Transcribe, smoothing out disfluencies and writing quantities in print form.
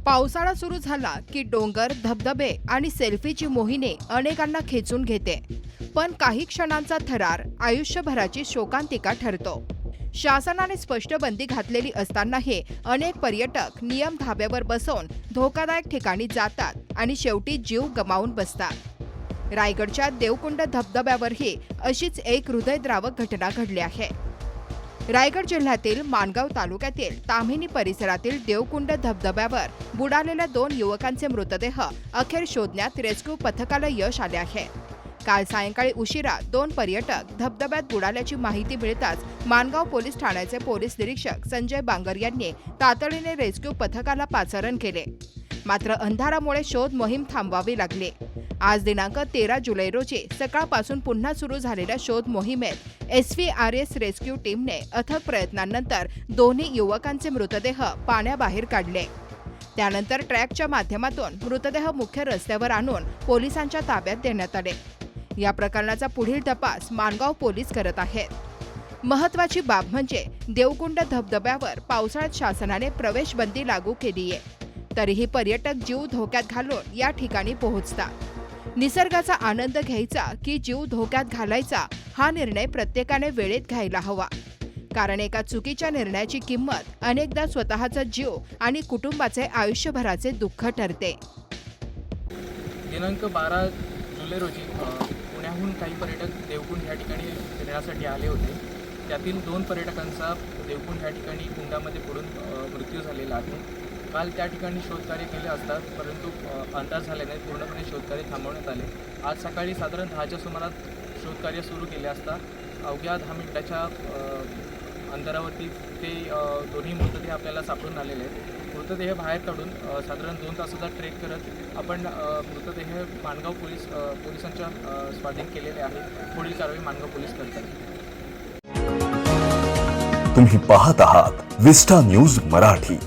पावसाळा सुरू झाला की डोंगर, धबधबे आणि सेल्फीची मोहिनी अनेकांना खेचून घेते. पण काही क्षणांचा थरार आयुष्यभराची शोकांतिका ठरतो. शासनाने स्पष्ट बंदी घातलेली असतानाही अनेक पर्यटक नियम धाब्यावर बसवून धोकादायक ठिकाणी जातात आणि शेवटी जीव गमावून बसतात. रायगडच्या देवकुंड धबधब्यावरही अशीच एक हृदयद्रावक घटना घडली आहे. रायगड जिल्ह्यातील माणगाव तालुक्यातील ताम्हिणी परिसरातील देवकुंड धबधब्यावर बुडालेल्या 2 युवकांचे मृतदेह अखेर शोधण्यात रेस्क्यू पथकाला यश आले आहे. काल सायंकाळी उशिरा 2 पर्यटक धबधब्यात बुडाल्याची माहिती मिळताच माणगाव पोलीस ठाण्याचे पोलीस निरीक्षक संजय बांगर यांनी तातडीने रेस्क्यू पथकाला पाचारण केले. मात्र अंधारामुळे शोध मोहीम थांबवावी लागली. आज दिनांक 13 जुलै रोजी सकाळपासून पुन्हा सुरू झालेल्या शोध मोहिमेत SVRS रेस्क्यू टीमने अथक प्रयत्नांनंतर दोन्ही युवकांचे मृतदेह पाण्याबाहेर काढले. त्यानंतर ट्रॅकच्या माध्यमातून मृतदेह मुख्य रस्त्यावर आणून पोलिसांच्या ताब्यात देण्यात आले. या प्रकरणाचा पुढील तपास माणगाव पोलीस करत आहेत. महत्त्वाची बाब म्हणजे देवकुंड धबधब्यावर पावसाळ्यात शासनाने प्रवेश बंदी लागू केली आहे. तरीही पर्यटक जीव धोक्यात घालून या ठिकाणी पोहोचतात. निसर्गाचा आनंद घ्यायचा की जीव धोक्यात घालायचा हा निर्णय प्रत्येकाने वेळेत घ्यायला हवा. कारण एका चुकीच्या निर्णयाची किंमत अनेकदा स्वतःचा जीव आणि कुटुंबाचे आयुष्यभराचे दुःख ठरते. दिनांक 12 जुलै रोजी पुण्याहून काही पर्यटक देवकुंड या ठिकाणी फिरण्यासाठी आले होते. त्यातील 2 पर्यटकांचा देवकुंड या ठिकाणी कुंडामध्ये पडून मृत्यू झालेला आहे. काल त्या ठिकाणी शोधकार्य केले असता परंतु अंदाज झाल्याने पूर्णपणे शोधकार्य थांबवण्यात आले. आज सकाळी साधारण 10च्या सुमारास शोधकार्य सुरू केले असता अवघ्या 10 मिनिटाच्या अंतरावरती ते दोन्ही मृतदेह आपल्याला सापडून आलेले आहेत. मृतदेह बाहेर काढून साधारण 2 तासाचा ट्रेक करत आपण मृतदेह माणगाव पोलिसांच्या स्वाधीन केलेले आहे. पुढील कारवाई माणगाव पोलीस करतात. तुम्ही पाहत आहात विस्टा न्यूज मराठी.